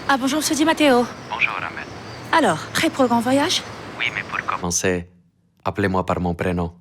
Ah bonjour, Monsieur Di Matteo. Bonjour, Amel. Alors, prêt pour le grand voyage? Oui, mais pour commencer, appelez-moi par mon prénom.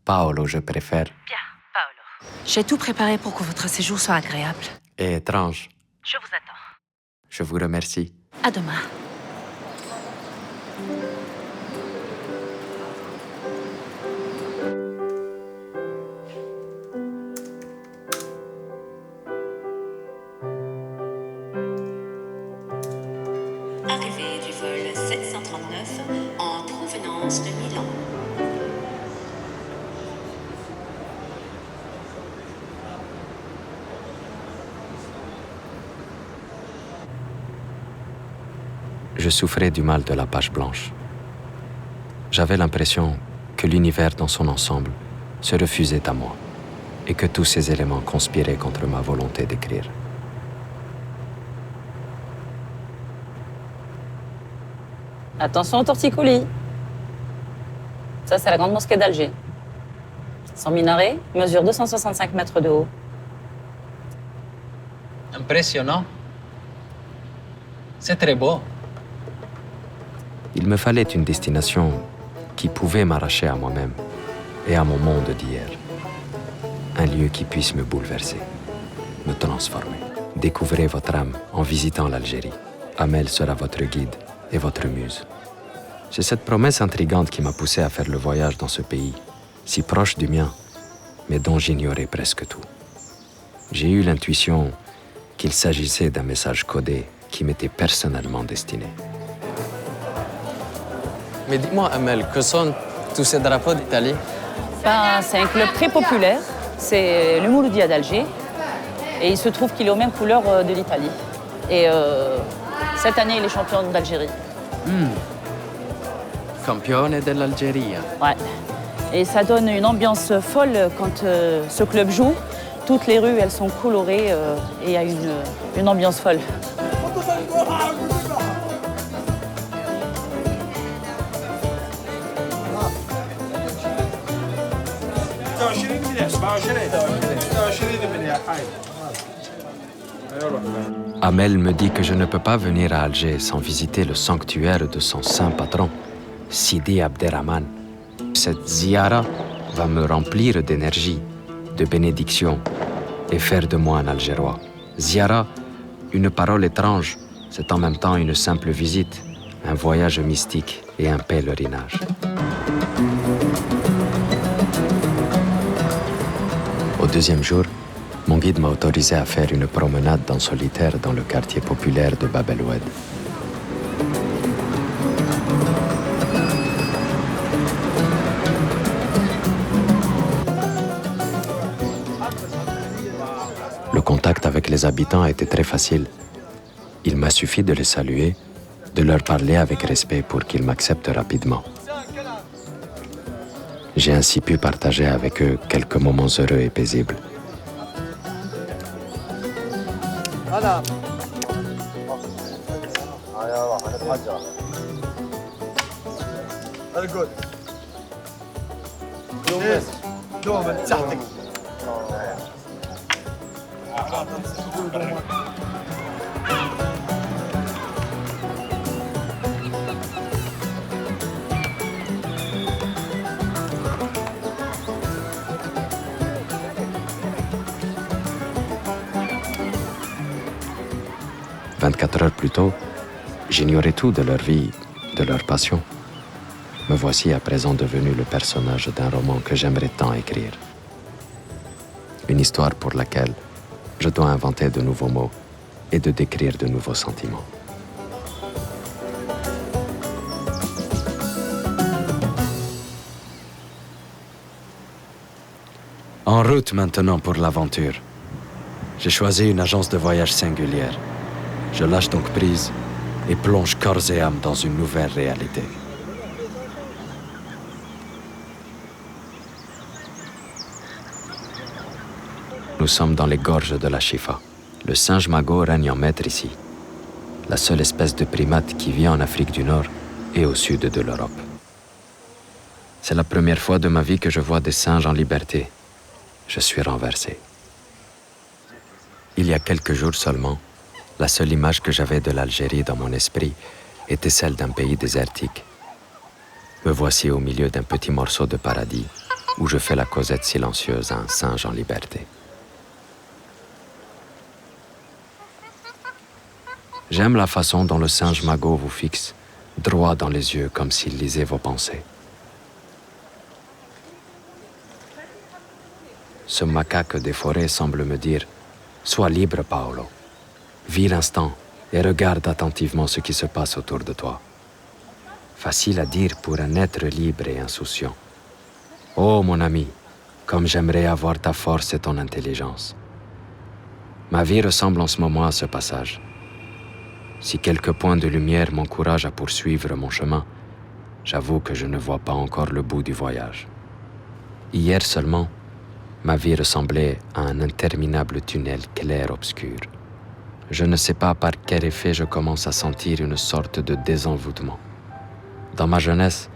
Paolo, je préfère. Bien, Paolo. J'ai tout préparé pour que votre séjour soit agréable. Et étrange. Je vous attends. Je vous remercie. À demain. Arrivée du vol 739 en provenance de Milan. Je souffrais du mal de la page blanche. J'avais l'impression que l'univers dans son ensemble se refusait à moi et que tous ces éléments conspiraient contre ma volonté d'écrire. Attention aux torticolis. Ça, c'est la grande mosquée d'Alger. Son minaret mesure 265 mètres de haut. Impressionnant. C'est très beau. Il me fallait une destination qui pouvait m'arracher à moi-même et à mon monde d'hier. Un lieu qui puisse me bouleverser, me transformer. Découvrez votre âme en visitant l'Algérie. Amel sera votre guide et votre muse. C'est cette promesse intrigante qui m'a poussé à faire le voyage dans ce pays, si proche du mien, mais dont j'ignorais presque tout. J'ai eu l'intuition qu'il s'agissait d'un message codé qui m'était personnellement destiné. Mais dis-moi, Amel, que sont tous ces drapeaux d'Italie? C'est un club très populaire. C'est le Mouloudia d'Alger. Et il se trouve qu'il est aux mêmes couleurs de l'Italie. Et cette année, il est champion d'Algérie. Campione dell'Algeria. Ouais. Et ça donne une ambiance folle quand ce club joue. Toutes les rues, elles sont colorées et il y a une ambiance folle. Amel me dit que je ne peux pas venir à Alger sans visiter le sanctuaire de son saint patron, Sidi Abderrahman. Cette ziyara va me remplir d'énergie, de bénédiction et faire de moi un Algérois. Ziyara, une parole étrange, c'est en même temps une simple visite, un voyage mystique et un pèlerinage. Au deuxième jour, mon guide m'a autorisé à faire une promenade en solitaire dans le quartier populaire de Bab el Oued. Le contact avec les habitants a été très facile. Il m'a suffi de les saluer, de leur parler avec respect pour qu'ils m'acceptent rapidement. J'ai ainsi pu partager avec eux quelques moments heureux et paisibles. « 24 heures plus tôt, j'ignorais tout de leur vie, de leur passion. Me voici à présent devenu le personnage d'un roman que j'aimerais tant écrire. Une histoire pour laquelle je dois inventer de nouveaux mots et de décrire de nouveaux sentiments. En route maintenant pour l'aventure. J'ai choisi une agence de voyage singulière. Je lâche donc prise et plonge corps et âme dans une nouvelle réalité. Nous sommes dans les gorges de la Chifa. Le singe magot règne en maître ici. La seule espèce de primate qui vit en Afrique du Nord et au sud de l'Europe. C'est la première fois de ma vie que je vois des singes en liberté. Je suis renversé. Il y a quelques jours seulement, La seule image que j'avais de l'Algérie dans mon esprit était celle d'un pays désertique. Me voici au milieu d'un petit morceau de paradis où je fais la causette silencieuse à un singe en liberté. J'aime la façon dont le singe magot vous fixe, droit dans les yeux comme s'il lisait vos pensées. Ce macaque des forêts semble me dire « Sois libre, Paolo. Vis l'instant et regarde attentivement ce qui se passe autour de toi. » Facile à dire pour un être libre et insouciant. Oh mon ami, comme j'aimerais avoir ta force et ton intelligence. Ma vie ressemble en ce moment à ce passage. Si quelques points de lumière m'encouragent à poursuivre mon chemin, j'avoue que je ne vois pas encore le bout du voyage. Hier seulement, ma vie ressemblait à un interminable tunnel clair-obscur. Je ne sais pas par quel effet je commence à sentir une sorte de désenvoûtement. Dans ma jeunesse,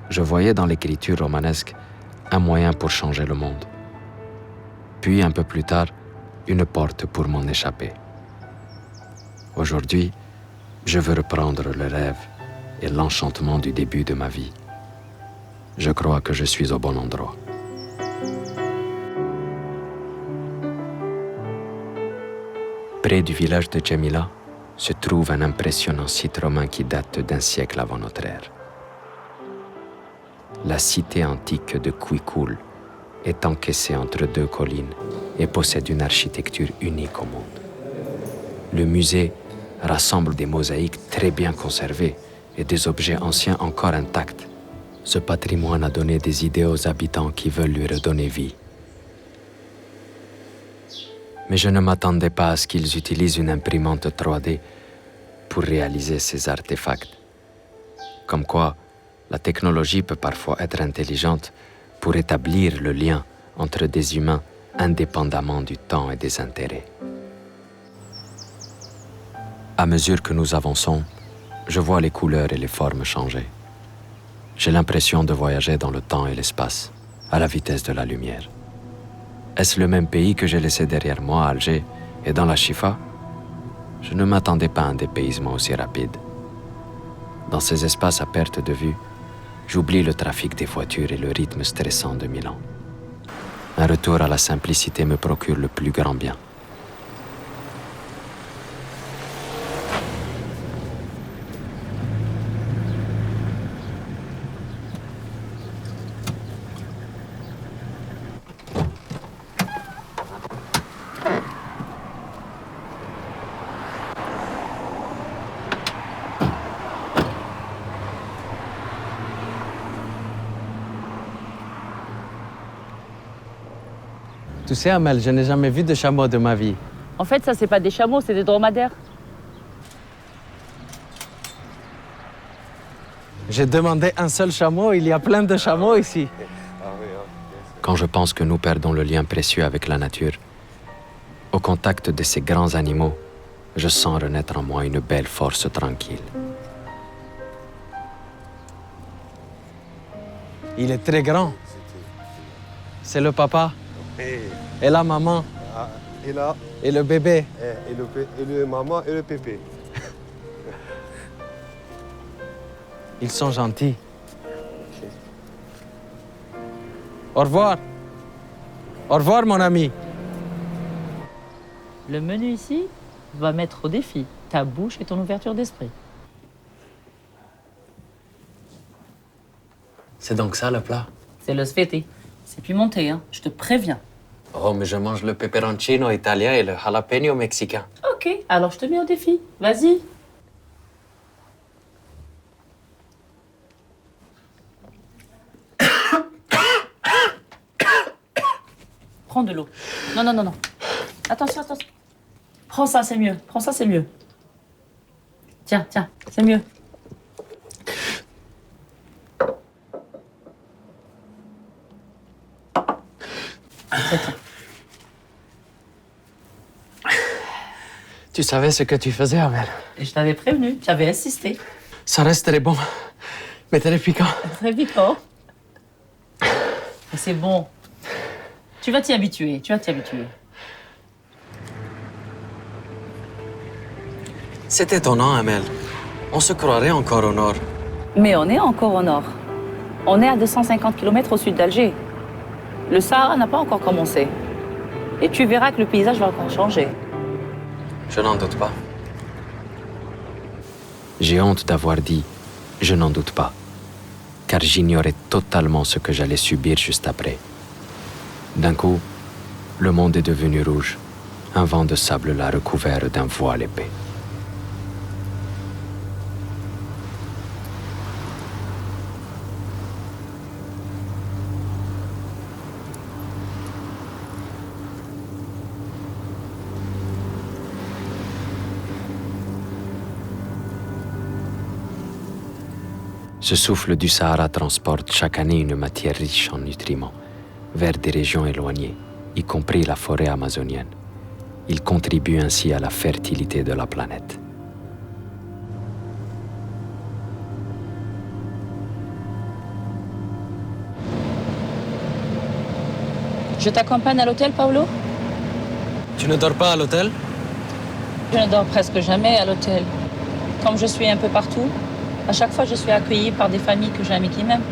je voyais dans l'écriture romanesque un moyen pour changer le monde. Puis, un peu plus tard, une porte pour m'en échapper. Aujourd'hui, je veux reprendre le rêve et l'enchantement du début de ma vie. Je crois que je suis au bon endroit. Près du village de Djemila se trouve un impressionnant site romain qui date d'un siècle avant notre ère. La cité antique de Kouikoul est encaissée entre deux collines et possède une architecture unique au monde. Le musée rassemble des mosaïques très bien conservées et des objets anciens encore intacts. Ce patrimoine a donné des idées aux habitants qui veulent lui redonner vie. Mais je ne m'attendais pas à ce qu'ils utilisent une imprimante 3D pour réaliser ces artefacts. Comme quoi, la technologie peut parfois être intelligente pour établir le lien entre des humains indépendamment du temps et des intérêts. À mesure que nous avançons, je vois les couleurs et les formes changer. J'ai l'impression de voyager dans le temps et l'espace, à la vitesse de la lumière. Est-ce le même pays que j'ai laissé derrière moi à Alger et dans la Chifa? Je ne m'attendais pas à un dépaysement aussi rapide. Dans ces espaces à perte de vue, j'oublie le trafic des voitures et le rythme stressant de Milan. Un retour à la simplicité me procure le plus grand bien. Tu sais, Amel, je n'ai jamais vu de chameau de ma vie. En fait, ça, c'est pas des chameaux, c'est des dromadaires. J'ai demandé un seul chameau, il y a plein de chameaux ici. Quand je pense que nous perdons le lien précieux avec la nature, au contact de ces grands animaux, je sens renaître en moi une belle force tranquille. Il est très grand. C'est le papa et la maman et le bébé. Et le maman et le pépé. Ils sont gentils. Au revoir. Au revoir, mon ami. Le menu ici va mettre au défi ta bouche et ton ouverture d'esprit. C'est donc ça le plat? C'est le spaghetti. C'est pimenté, hein, je te préviens. Oh, mais je mange le peperoncino italien et le jalapeno mexicain. Ok, alors je te mets au défi. Vas-y. Prends de l'eau. Non, non, non, non. Attention, attention. Prends ça, c'est mieux. Prends ça, c'est mieux. Tiens, tiens, c'est mieux. Tiens. Tu savais ce que tu faisais, Amel. Et je t'avais prévenu, tu avais insisté. Ça reste très bon, mais très piquant. Très piquant. Mais c'est bon. Tu vas t'y habituer, tu vas t'y habituer. C'est étonnant, Amel. On se croirait encore au nord. Mais on est encore au nord. On est à 250 km au sud d'Alger. Le Sahara n'a pas encore commencé. Et tu verras que le paysage va encore changer. Je n'en doute pas. J'ai honte d'avoir dit « je n'en doute pas », car j'ignorais totalement ce que j'allais subir juste après. D'un coup, le monde est devenu rouge. Un vent de sable l'a recouvert d'un voile épais. Ce souffle du Sahara transporte chaque année une matière riche en nutriments vers des régions éloignées, y compris la forêt amazonienne. Il contribue ainsi à la fertilité de la planète. Je t'accompagne à l'hôtel, Paolo? Tu ne dors pas à l'hôtel? Je ne dors presque jamais à l'hôtel. Comme je suis un peu partout, à chaque fois je suis accueillie par des familles que j'aime et qui m'aiment.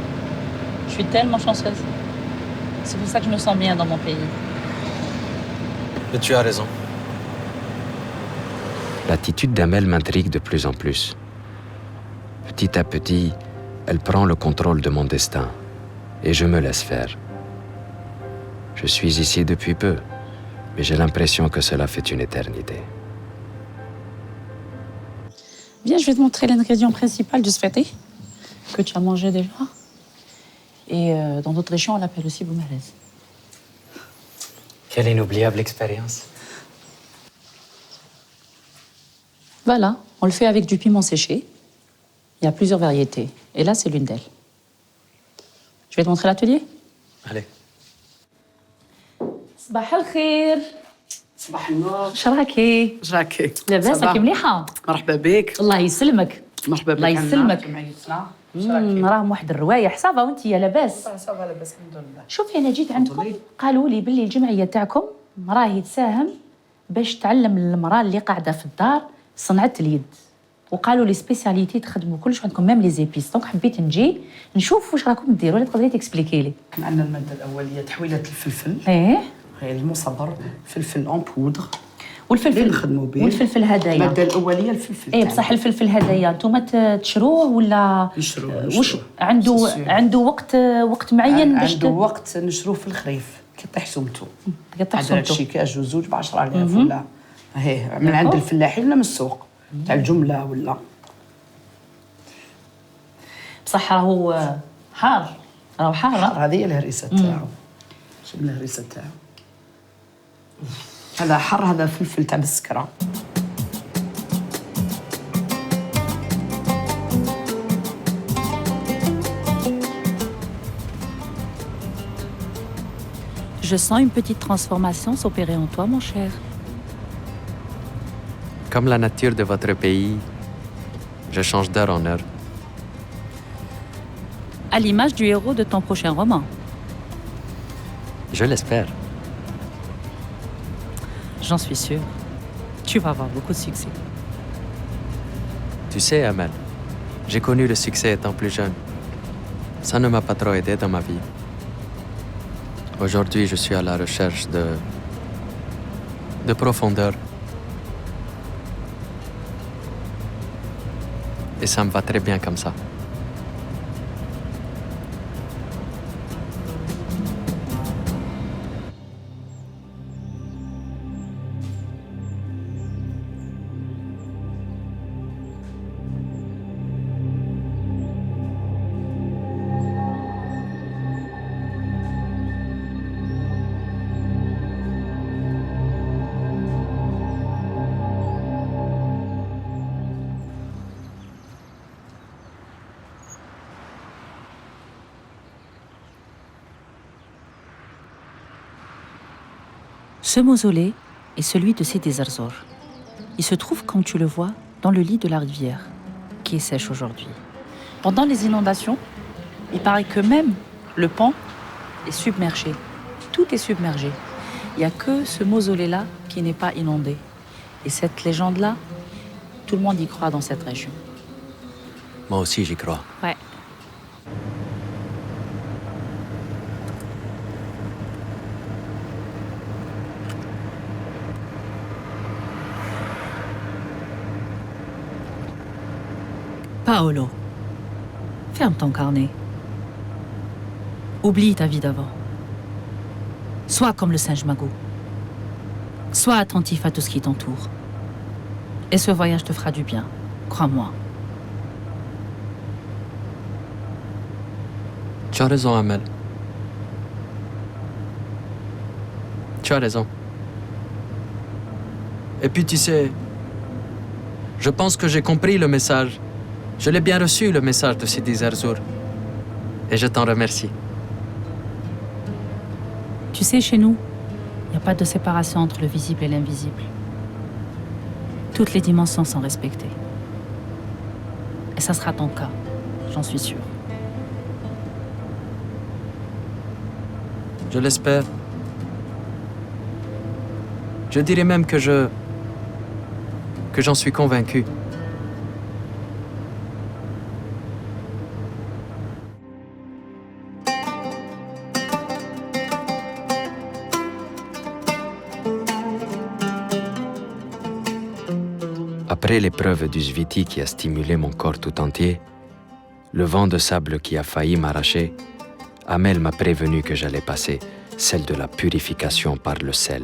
Je suis tellement chanceuse. C'est pour ça que je me sens bien dans mon pays. Mais tu as raison. L'attitude d'Amel m'intrigue de plus en plus. Petit à petit, elle prend le contrôle de mon destin et je me laisse faire. Je suis ici depuis peu, mais j'ai l'impression que cela fait une éternité. Viens, je vais te montrer l'ingrédient principal du sfetti, que tu as mangé déjà. Et dans d'autres régions, on l'appelle aussi boumarez. Quelle inoubliable expérience. Voilà, on le fait avec du piment séché. Il y a plusieurs variétés. Et là, c'est l'une d'elles. Je vais te montrer l'atelier. Allez. صباح الخير. صباح النور. شراكي؟ شراكي لاباس راكي مليحة؟ مرحبا بك. الله يسلمك. مرحبا بك. الله يسلمك. عنا. راهم واحد الروايح صافا وانت يا لاباس. صافا لاباس الحمد لله. شوفي انا جيت عندكم قالوا لي باللي الجمعيه تاعكم راهي تساهم باش تعلم المراه اللي قاعده في الدار صنعه اليد وقالوا لي سبيسياليتي تخدموا كلش عندكم ميم لي زيبيس دونك حبيت نجي نشوف واش راكم ديروا ولا تقدري تكسبليكي لي. عندنا الماده الاوليه تحويله الفلفل. ايه غير المصبر فلفل اون بودر. والفلفل اللي نخدموا به. والفلفل هدايا. الماده الاوليه الفلفل. ايه بصح الفلفل هدايا نتوما تشروه ولا نشروه. واش عنده وقت معين باش عنده وقت نشروه في الخريف كي طيح سمتو. يطيح عندنا سمتو. شي كاج وزوج ب 10000 ولا هيه من عند الفلاحين ولا من السوق تاع الجمله ولا. بصح راهو حار هذه هي الهريسه تاعو. شوف الهريسه تاعو. هذا حر هذا فلفل تاع بالسكره. Je sens une petite transformation s'opérer en toi, mon cher. Comme la nature de votre pays, je change d'heure en heure. À l'image du héros de ton prochain roman. Je l'espère. J'en suis sûre. Tu vas avoir beaucoup de succès. Tu sais, Amel, j'ai connu le succès étant plus jeune. Ça ne m'a pas trop aidé dans ma vie. Aujourd'hui, je suis à la recherche de profondeur. Et ça me va très bien comme ça. Ce mausolée est celui de Sidi Zarzor. Il se trouve, comme tu le vois, dans le lit de la rivière, qui est sèche aujourd'hui. Pendant les inondations, il paraît que même le pont est submergé. Tout est submergé. Il n'y a que ce mausolée-là qui n'est pas inondé. Et cette légende-là, Tout le monde y croit dans cette région. Moi aussi, j'y crois. Ouais. Paolo, ferme ton carnet. Oublie ta vie d'avant. Sois comme le singe magot. Sois attentif à tout ce qui t'entoure. Et ce voyage te fera du bien, crois-moi. Tu as raison, Amel. Tu as raison. Et puis, tu sais, je pense que j'ai compris le message. Je l'ai bien reçu, le message de Sidi Zarzour. Et je t'en remercie. Tu sais, chez nous, il n'y a pas de séparation entre le visible et l'invisible. Toutes les dimensions sont respectées. Et ça sera ton cas, j'en suis sûre. Je l'espère. Je dirais même que j'en suis convaincu. Après l'épreuve du Sviti qui a stimulé mon corps tout entier, le vent de sable qui a failli m'arracher, Amel m'a prévenu que j'allais passer celle de la purification par le sel.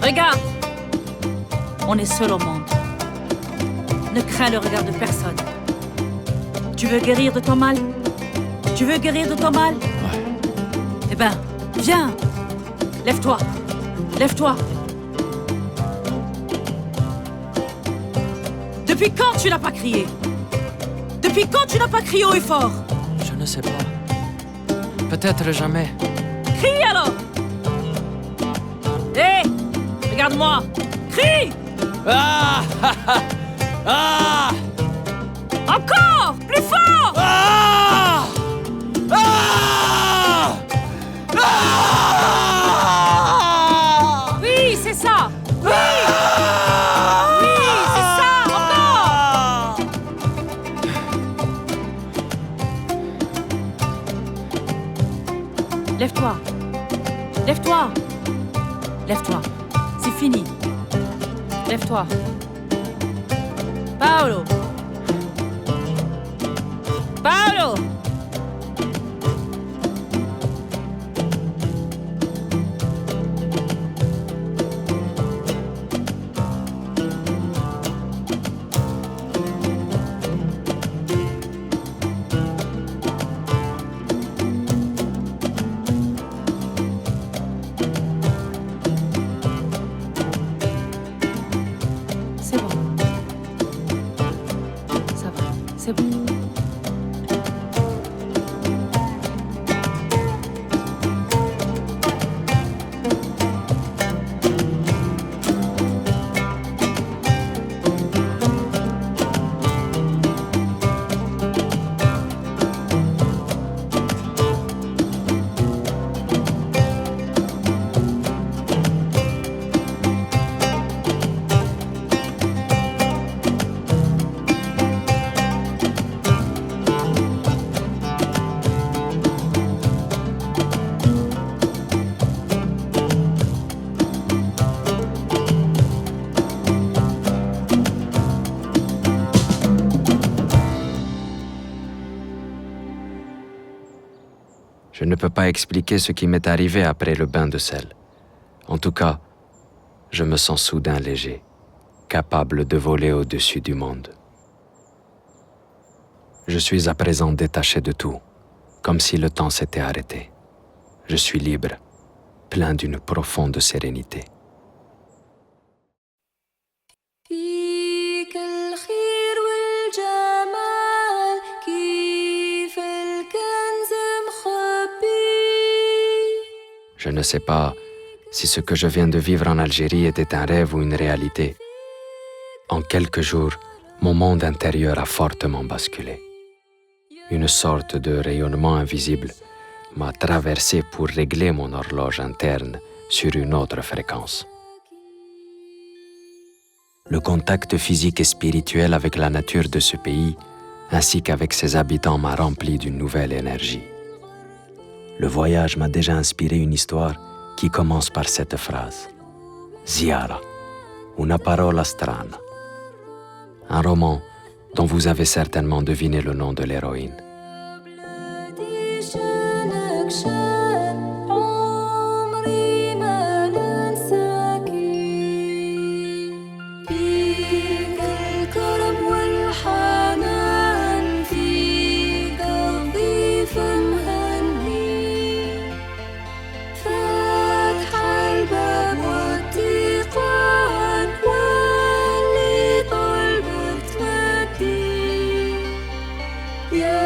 Regarde, on est seul au monde. Ne crains le regard de personne. Tu veux guérir de ton mal? Tu veux guérir de ton mal? Ouais. Eh ben, viens. Lève-toi. Lève-toi. Depuis quand tu n'as pas crié? Depuis quand tu n'as pas crié haut et fort? Je ne sais pas. Peut-être jamais. Crie alors! Hé! Regarde-moi! Crie! Ah! Ah! Encore! Plus fort! Ah! Ah! Ah! Oui, c'est ça! Oui! Oui, c'est ça! Encore! Lève-toi! Lève-toi! Lève-toi! C'est fini! Lève-toi! Paolo! Paolo! C'est bon. Je ne peux pas expliquer ce qui m'est arrivé après le bain de sel. En tout cas, je me sens soudain léger, capable de voler au-dessus du monde. Je suis à présent détaché de tout, comme si le temps s'était arrêté. Je suis libre, plein d'une profonde sérénité. Je ne sais pas si ce que je viens de vivre en Algérie était un rêve ou une réalité. En quelques jours, mon monde intérieur a fortement basculé. Une sorte de rayonnement invisible m'a traversé pour régler mon horloge interne sur une autre fréquence. Le contact physique et spirituel avec la nature de ce pays, ainsi qu'avec ses habitants, m'a rempli d'une nouvelle énergie. Le voyage m'a déjà inspiré une histoire qui commence par cette phrase. Ziara, una parola strana. Un roman dont vous avez certainement deviné le nom de l'héroïne. Yeah.